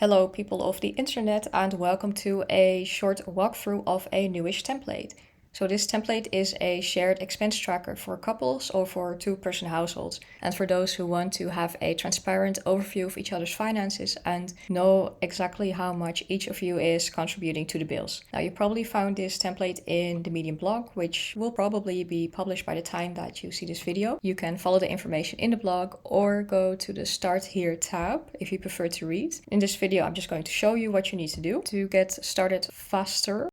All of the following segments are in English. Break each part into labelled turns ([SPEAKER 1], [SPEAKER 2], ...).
[SPEAKER 1] Hello people of the internet and welcome to a short walkthrough of a newish template. So this template is a shared expense tracker for couples or for two-person households, and for those who want to have a transparent overview of each other's finances and know exactly how much each of you is contributing to the bills. Now you probably found this template in the Medium blog, which will probably be published by the time that you see this video. You can follow the information in the blog or go to the Start Here tab if you prefer to read. In this video I'm just going to show you what you need to do to get started faster.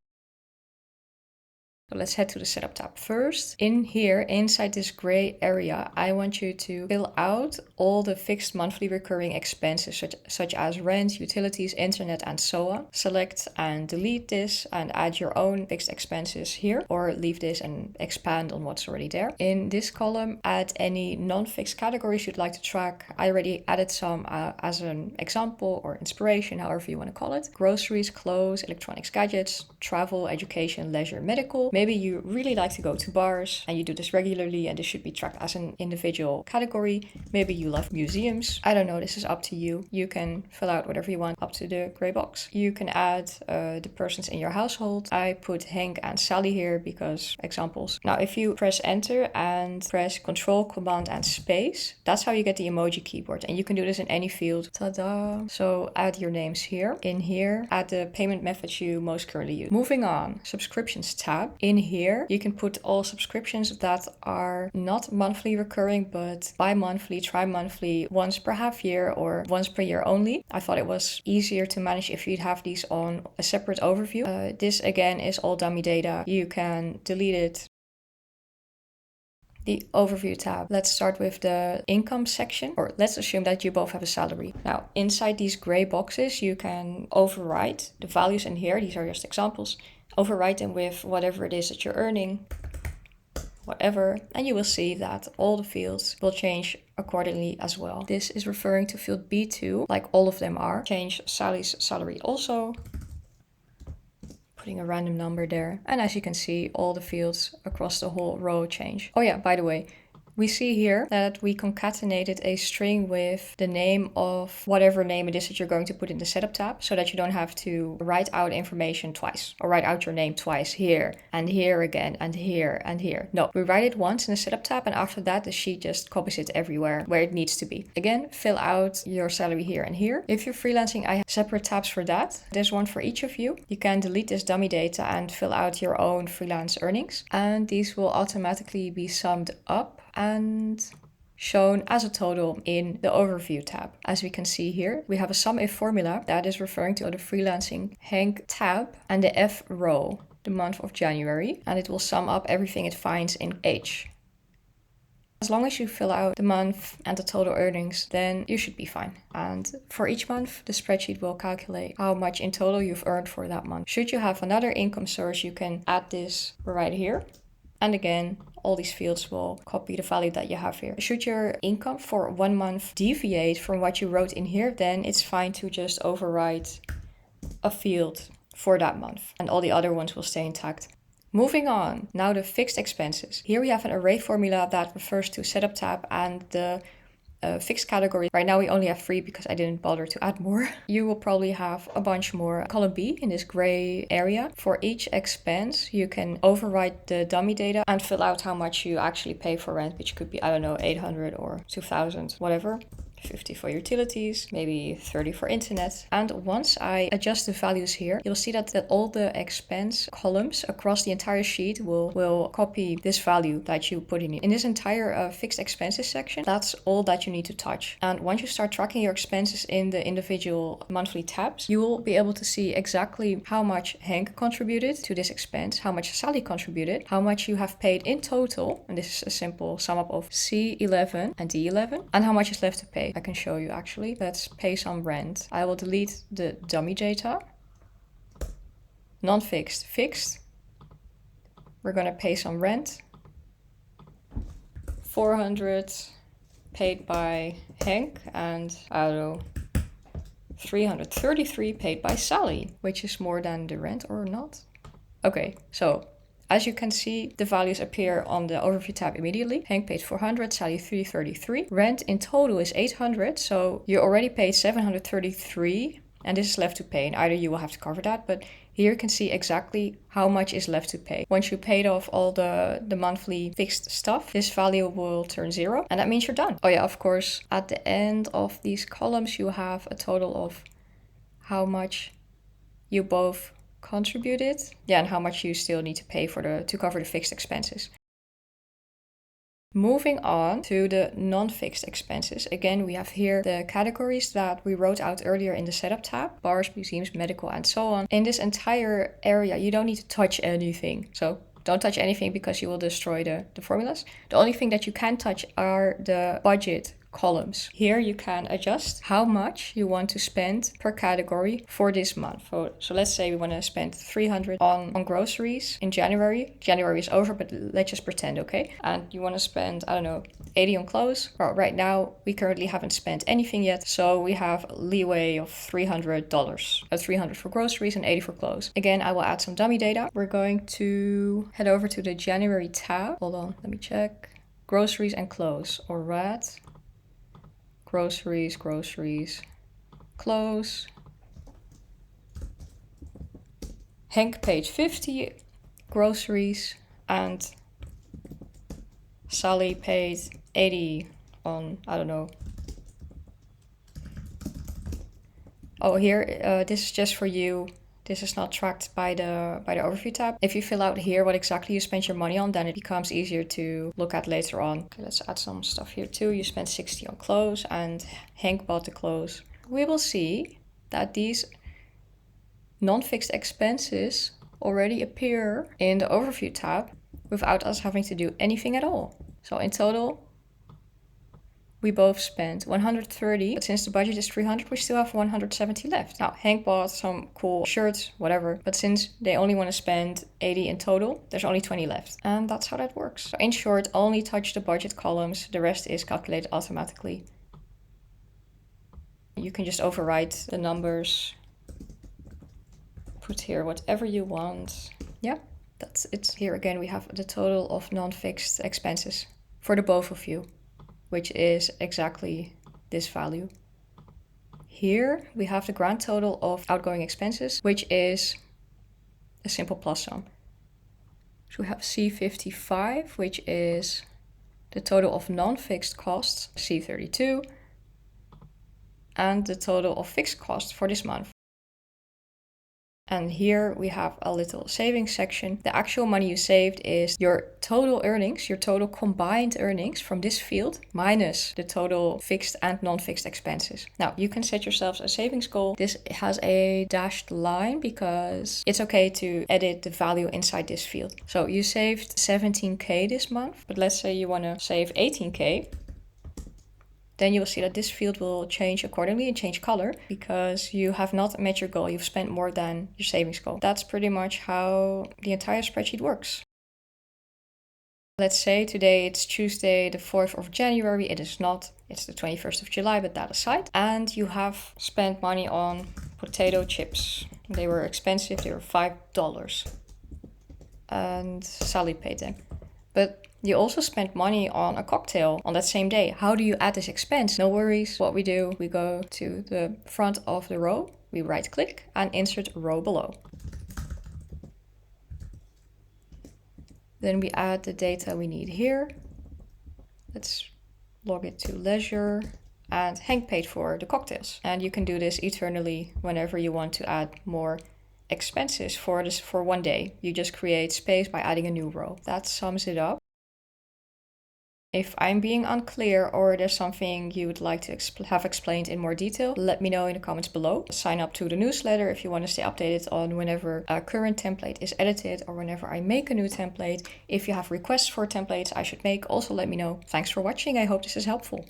[SPEAKER 1] So let's head to the setup tab first. In here, inside this gray area, I want you to fill out all the fixed monthly recurring expenses such as rent, utilities, internet, and so on. Select and delete this and add your own fixed expenses here, or leave this and expand on what's already there. In this column, add any non-fixed categories you'd like to track. I already added some as an example or inspiration, however you want to call it. Groceries, clothes, electronics, gadgets, travel, education, leisure, medical. Maybe you really like to go to bars and you do this regularly and this should be tracked as an individual category. Maybe you love museums. I don't know, this is up to you. You can fill out whatever you want up to the gray box. You can add the persons in your household. I put Henk and Sally here because examples. Now if you press enter and press Control, Command and Space, that's how you get the emoji keyboard, and you can do this in any field. Ta-da! So add your names here. In here, add the payment methods you most currently use. Moving on, subscriptions tab. In here, you can put all subscriptions that are not monthly recurring, but bi-monthly, tri-monthly, once per half year or once per year only. I thought it was easier to manage if you'd have these on a separate overview. This again is all dummy data. You can delete it. The overview tab. Let's start with the income section, or let's assume that you both have a salary. Now, inside these gray boxes, you can overwrite the values in here. These are just examples. Overwrite them with whatever it is that you're earning, whatever, and you will see that all the fields will change accordingly as well. This is referring to field B2, like all of them are. Change Sally's salary also. Putting a random number there. And as you can see, all the fields across the whole row change. Oh yeah, by the way, we see here that we concatenated a string with the name of whatever name it is that you're going to put in the setup tab, so that you don't have to write out information twice or write out your name twice here and here again and here and here. No, we write it once in the setup tab, and after that the sheet just copies it everywhere where it needs to be. Again, fill out your salary here and here. If you're freelancing, I have separate tabs for that. There's one for each of you. You can delete this dummy data and fill out your own freelance earnings, and these will automatically be summed up and shown as a total in the overview tab. As we can see here, we have a sum if formula that is referring to the freelancing Henk tab and the F row, the month of January, and it will sum up everything it finds in H. As long as you fill out the month and the total earnings, then you should be fine. And for each month, the spreadsheet will calculate how much in total you've earned for that month. Should you have another income source, you can add this right here. And again, all these fields will copy the value that you have here. Should your income for 1 month deviate from what you wrote in here, then it's fine to just overwrite a field for that month, and all the other ones will stay intact. Moving on, now the fixed expenses. Here we have an array formula that refers to setup tab and the fixed category. Right now we only have 3 because I didn't bother to add more. You will probably have a bunch more. Column B in this gray area. For each expense, you can overwrite the dummy data and fill out how much you actually pay for rent, which could be, I don't know, 800 or 2000, whatever. 50 for utilities, maybe 30 for internet. And once I adjust the values here, you'll see that all the expense columns across the entire sheet will copy this value that you put in. In this entire fixed expenses section, that's all that you need to touch. And once you start tracking your expenses in the individual monthly tabs, you will be able to see exactly how much Henk contributed to this expense, how much Sally contributed, how much you have paid in total, and this is a simple sum up of C11 and D11, and how much is left to pay. I can show you actually. Let's pay some rent. I will delete the dummy data. Non-fixed, fixed. We're gonna pay some rent. 400 paid by Henk, and I don't know, 333 paid by Sally, which is more than the rent or not. Okay, so as you can see, the values appear on the overview tab immediately. Henk paid 400, Sally 333. Rent in total is 800, so you already paid 733 and this is left to pay, and either you will have to cover that, but here you can see exactly how much is left to pay. Once you paid off all the monthly fixed stuff, this value will turn 0, and that means you're done. Oh yeah, of course, at the end of these columns, you have a total of how much you both contributed, yeah, and how much you still need to pay to cover the fixed expenses. Moving on to the non-fixed expenses. Again, we have here the categories that we wrote out earlier in the setup tab: bars, museums, medical, and so on. In this entire area, you don't need to touch anything. So don't touch anything because you will destroy the formulas. The only thing that you can touch are the budget columns. Here you can adjust how much you want to spend per category for this month. So let's say we want to spend 300 on groceries in January. January is over, but let's just pretend, okay? And you want to spend, I don't know, 80 on clothes. Well, right now we currently haven't spent anything yet, so we have leeway of $300. 300 for groceries and 80 for clothes. Again, I will add some dummy data. We're going to head over to the January tab. Hold on, let me check. Groceries and clothes, or red. Groceries, clothes. Henk page 50, groceries, and Sally paid 80 on, I don't know. Oh, here, this is just for you. This is not tracked by the overview tab. If you fill out here what exactly you spent your money on, then it becomes easier to look at later on. Okay, let's add some stuff here too. You spent 60 on clothes and Henk bought the clothes. We will see that these non-fixed expenses already appear in the overview tab without us having to do anything at all. So in total, we both spent 130, but since the budget is 300, we still have 170 left. Now, Henk bought some cool shirts, whatever, but since they only want to spend 80 in total, there's only 20 left. And that's how that works. So in short, only touch the budget columns. The rest is calculated automatically. You can just overwrite the numbers. Put here whatever you want. Yeah, that's it. Here again, we have the total of non-fixed expenses for the both of you, which is exactly this value. Here we have the grand total of outgoing expenses, which is a simple plus sum. So we have C55, which is the total of non-fixed costs, C32, and the total of fixed costs for this month. And here we have a little savings section. The actual money you saved is your total earnings, your total combined earnings from this field, minus the total fixed and non-fixed expenses. Now, you can set yourselves a savings goal. This has a dashed line because it's okay to edit the value inside this field. So you saved 17K this month, but let's say you want to save 18K. Then you will see that this field will change accordingly and change color because you have not met your goal. You've spent more than your savings goal. That's pretty much how the entire spreadsheet works. Let's say today it's Tuesday, the 4th of January. It is not. It's the 21st of July, but that aside. And you have spent money on potato chips. They were expensive. They were $5. And Sally paid them. But you also spent money on a cocktail on that same day. How do you add this expense? No worries. What we do, we go to the front of the row, we right click and insert row below. Then we add the data we need here. Let's log it to leisure and Henk paid for the cocktails. And you can do this eternally whenever you want to add more expenses for this for one day. You just create space by adding a new row. That sums it up. If I'm being unclear or there's something you would like to have explained in more detail, let me know in the comments below. Sign up to the newsletter if you want to stay updated on whenever a current template is edited or whenever I make a new template. If you have requests for templates I should make, also let me know. Thanks for watching. I hope this is helpful.